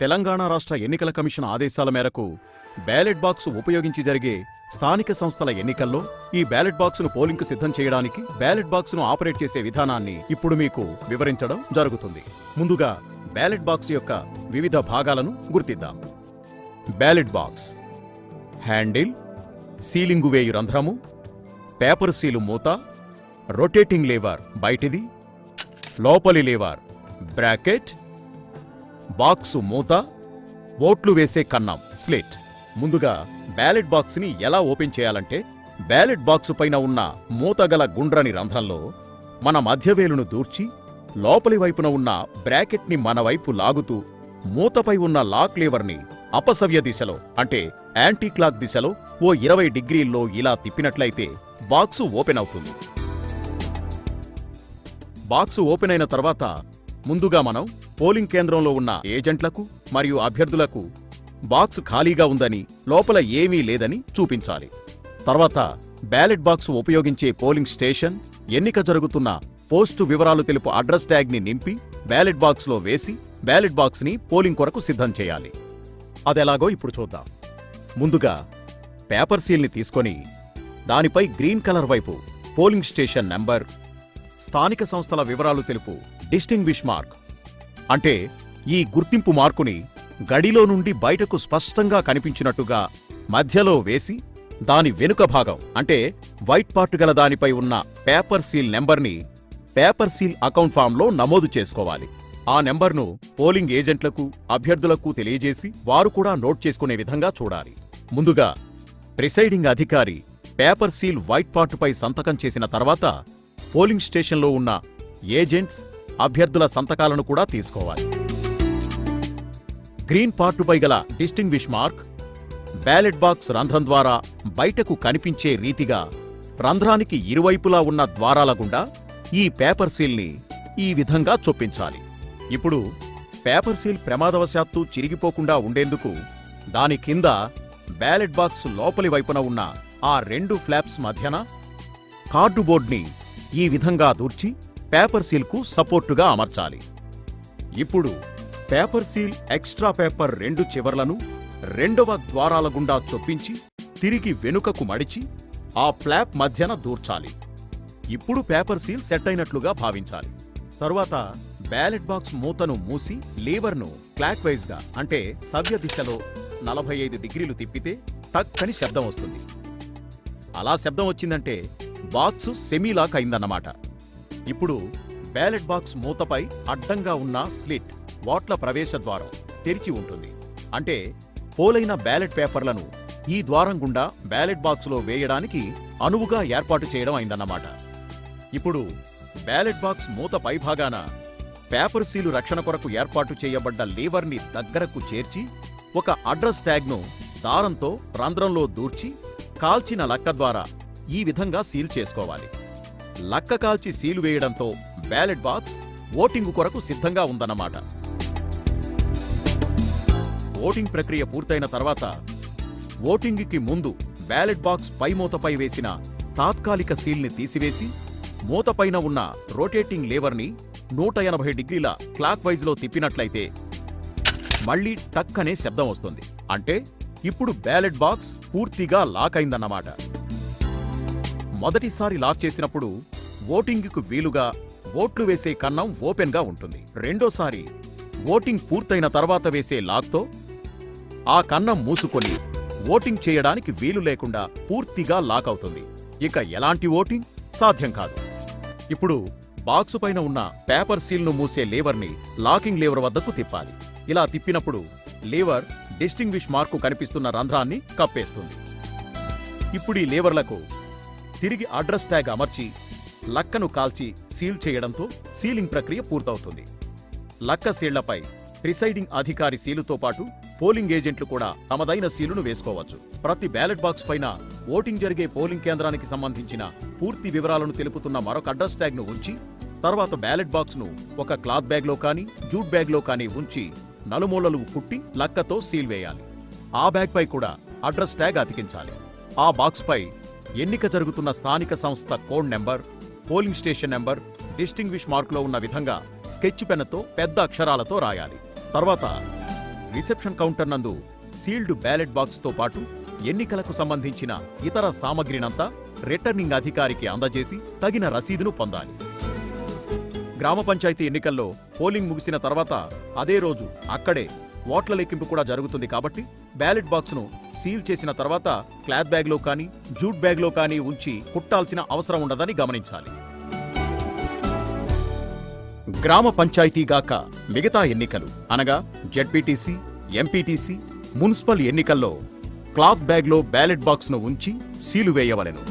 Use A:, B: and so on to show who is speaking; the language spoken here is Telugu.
A: తెలంగాణ రాష్ట్ర ఎన్నికల కమిషన్ ఆదేశాల మేరకు బ్యాలెట్ బాక్సు ఉపయోగించి జరిగే స్థానిక సంస్థల ఎన్నికల్లో ఈ బ్యాలెట్ బాక్సును పోలింగ్కు సిద్ధం చేయడానికి బ్యాలెట్ బాక్సును ఆపరేట్ చేసే విధానాన్ని ఇప్పుడు మీకు వివరించడం జరుగుతుంది. ముందుగా బ్యాలెట్ బాక్స్ యొక్క వివిధ భాగాలను గుర్తిద్దాం. బ్యాలెట్ బాక్స్ హ్యాండిల్, సీలింగు వేయు రంధ్రము, పేపర్ సీలు మూత, రొటేటింగ్ లేవర్ బయటిది, లోపలి లేవర్ బ్రాకెట్, బాక్సు మూత, ఓట్లు వేసే కన్నం స్లిట్. ముందుగా బ్యాలెట్ బాక్స్ని ఎలా ఓపెన్ చేయాలంటే బ్యాలెట్ బాక్సు పైన ఉన్న మూతగల గుండ్రని రంధ్రంలో మన మధ్యవేలును దూర్చి లోపలి వైపున ఉన్న బ్రాకెట్ని మన వైపు లాగుతూ మూతపై ఉన్న లాక్ లీవర్ని అపసవ్య దిశలో అంటే యాంటీ క్లాక్ దిశలో ఓ 20 డిగ్రీల్లో ఇలా తిప్పినట్లయితే బాక్సు ఓపెన్ అవుతుంది. బాక్సు ఓపెన్ అయిన తర్వాత ముందుగా మనం పోలింగ్ కేంద్రంలో ఉన్న ఏజెంట్లకు మరియు అభ్యర్థులకు బాక్స్ ఖాళీగా ఉందని, లోపల ఏమీ లేదని చూపించాలి. తర్వాత బ్యాలెట్ బాక్స్ ఉపయోగించే పోలింగ్ స్టేషన్, ఎన్నిక జరుగుతున్న పోస్టు వివరాలు తెలుపు అడ్రస్ ట్యాగ్ని నింపి బ్యాలెట్ బాక్స్లో వేసి బ్యాలెట్ బాక్స్ని పోలింగ్ కొరకు సిద్ధం చేయాలి. అదెలాగో ఇప్పుడు చూద్దాం. ముందుగా పేపర్ సీల్ని తీసుకొని దానిపై గ్రీన్ కలర్ వైపు పోలింగ్ స్టేషన్ నెంబర్, స్థానిక సంస్థల వివరాలు తెలుపు డిస్టింగ్విష్ మార్క్ అంటే ఈ గుర్తింపు మార్కుని గడిలో నుండి బయటకు స్పష్టంగా కనిపించినట్టుగా మధ్యలో వేసి దాని వెనుక భాగం అంటే వైట్ పార్ట్ గల దానిపై ఉన్న పేపర్ సీల్ నెంబర్ని పేపర్ సీల్ అకౌంట్ ఫామ్లో నమోదు చేసుకోవాలి. ఆ నెంబర్ను పోలింగ్ ఏజెంట్లకు, అభ్యర్థులకు తెలియజేసి వారు కూడా నోట్ చేసుకునే విధంగా చూడాలి. ముందుగా ప్రిసైడింగ్ అధికారి పేపర్ సీల్ వైట్ పార్టుపై సంతకం చేసిన తర్వాత పోలింగ్ స్టేషన్లో ఉన్న ఏజెంట్స్, అభ్యర్థుల సంతకాలను కూడా తీసుకోవాలి. గ్రీన్ పార్టుపై గల డిస్టింగ్విష్ మార్క్ బ్యాలెట్ బాక్స్ రంధ్రం ద్వారా బయటకు కనిపించే రీతిగా రంధ్రానికి ఇరువైపులా ఉన్న ద్వారాల గుండా ఈ పేపర్ సీల్ని ఈ విధంగా చొప్పించాలి. ఇప్పుడు పేపర్ సీల్ ప్రమాదవశాత్తు చిరిగిపోకుండా ఉండేందుకు దాని కింద బ్యాలెట్ బాక్స్ లోపలి వైపున ఉన్న ఆ 2 ఫ్లాప్స్ మధ్యన కార్డుబోర్డ్ని ఈ విధంగా దూర్చి పేపర్ సీల్కు సపోర్టుగా అమర్చాలి. ఇప్పుడు పేపర్ సీల్ ఎక్స్ట్రా పేపర్ 2 చివర్లను 2వ ద్వారాల గుండా చొప్పించి తిరిగి వెనుకకు మడిచి ఆ ఫ్లాప్ మధ్యన దూర్చాలి. ఇప్పుడు పేపర్ సీల్ సెట్ అయినట్లుగా భావించాలి. తరువాత బ్యాలెట్ బాక్స్ మూతను మూసి లీవర్ను క్లాక్ వైజ్గా అంటే సవ్య దిశలో 45 డిగ్రీలు తిప్పితే టక్ అని శబ్దం వస్తుంది. అలా శబ్దం వచ్చిందంటే బాక్సు సెమీలాక్ అయిందన్నమాట. ఇప్పుడు బ్యాలెట్ బాక్స్ మూతపై అడ్డంగా ఉన్న స్లిట్ ఓట్ల ప్రవేశ ద్వారం తెరిచి ఉంటుంది. అంటే పోలైన బ్యాలెట్ పేపర్లను ఈ ద్వారం గుండా బ్యాలెట్ బాక్సులో వేయడానికి అనువుగా ఏర్పాటు చేయడం అయిందన్నమాట. ఇప్పుడు బ్యాలెట్ బాక్స్ మూత పైభాగాన పేపర్ సీలు రక్షణ కొరకు ఏర్పాటు చేయబడ్డ లీవర్ని దగ్గరకు చేర్చి ఒక అడ్రస్ ట్యాగ్ను దారంతో రంధ్రంలో దూర్చి కాల్చిన లక్క ద్వారా ఈ విధంగా సీల్ చేసుకోవాలి. లక్క కాల్చి సీలు వేయడంతో బ్యాలెట్ బాక్స్ ఓటింగు కొరకు సిద్ధంగా ఉందన్నమాట. ఓటింగ్ ప్రక్రియ పూర్తయిన తర్వాత ఓటింగ్కి ముందు బ్యాలెట్ బాక్స్ పై మూతపై వేసిన తాత్కాలిక సీల్ని తీసివేసి మూతపైన ఉన్న రొటేటింగ్ లేవర్ని 180 డిగ్రీల క్లాక్ వైజ్లో తిప్పినట్లయితే మళ్లీ టక్ అనే శబ్దం వస్తుంది. అంటే ఇప్పుడు బ్యాలెట్ బాక్స్ పూర్తిగా లాక్ అయిందన్నమాట. మొదటిసారి లాక్ చేసినప్పుడు ఓటింగ్కు వీలుగా ఓట్లు వేసే కన్నం ఓపెన్గా ఉంటుంది. రెండోసారి ఓటింగ్ పూర్తయిన తర్వాత వేసే లాక్తో ఆ కన్నం మూసుకొని ఓటింగ్ చేయడానికి వీలు లేకుండా పూర్తిగా లాక్ అవుతుంది. ఇక ఎలాంటి ఓటింగ్ సాధ్యం కాదు. ఇప్పుడు బాక్సు పైన ఉన్న పేపర్ సీల్ను మూసే లీవర్ని లాకింగ్ లీవర్ వద్దకు తిప్పాలి. ఇలా తిప్పినప్పుడు లీవర్ డిస్టింగ్విష్ మార్కు కనిపిస్తున్న రంధ్రాన్ని కప్పేస్తుంది. ఇప్పుడు ఈ లీవర్లకు తిరిగి అడ్రస్ ట్యాగ్ అమర్చి లక్కను కాల్చి సీల్ చేయడంతో సీలింగ్ ప్రక్రియ పూర్తవుతుంది. లక్క సీళ్లపై ప్రిసైడింగ్ అధికారి సీలుతో పాటు పోలింగ్ ఏజెంట్లు కూడా తమదైన సీలును వేసుకోవచ్చు. ప్రతి బ్యాలెట్ బాక్స్ పైన ఓటింగ్ జరిగే పోలింగ్ కేంద్రానికి సంబంధించిన పూర్తి వివరాలను తెలుపుతున్న మరొక అడ్రస్ ట్యాగ్ను ఉంచి తర్వాత బ్యాలెట్ బాక్స్ను ఒక క్లాత్ బ్యాగ్లో కానీ జూట్ బ్యాగ్లో కానీ ఉంచి నలుమూలలు కుట్టి లక్కతో సీల్ వేయాలి. ఆ బ్యాగ్పై కూడా అడ్రస్ ట్యాగ్ అతికించాలి. ఆ బాక్స్పై ఎన్నిక జరుగుతున్న స్థానిక సంస్థ code number, polling station number distinguish మార్కులో ఉన్న విధంగా స్కెచ్ పెన్నుతో పెద్ద అక్షరాలతో రాయాలి. తర్వాత రిసెప్షన్ కౌంటర్ నందు సీల్డ్ బ్యాలెట్ బాక్స్తో పాటు ఎన్నికలకు సంబంధించిన ఇతర సామగ్రినంతా రిటర్నింగ్ అధికారికి అందజేసి తగిన రసీదును పొందాలి. గ్రామ పంచాయతీ ఎన్నికల్లో పోలింగ్ ముగిసిన తర్వాత అదే రోజు అక్కడే ఓట్ల లెక్కింపు కూడా జరుగుతుంది కాబట్టి బ్యాలెట్ బాక్స్ను సీల్ చేసిన తర్వాత క్లాత్ బ్యాగ్లో కానీ జూట్ బ్యాగ్లో కానీ ఉంచి కుట్టాల్సిన అవసరం ఉండదని గమనించాలి. గ్రామ పంచాయతీగాక మిగతా ఎన్నికలు అనగా జెడ్పీటీసీ, ఎంపీటీసీ, మున్సిపల్ ఎన్నికల్లో క్లాత్ బ్యాగ్లో బ్యాలెట్ బాక్స్ను ఉంచి సీలు వేయవలెను.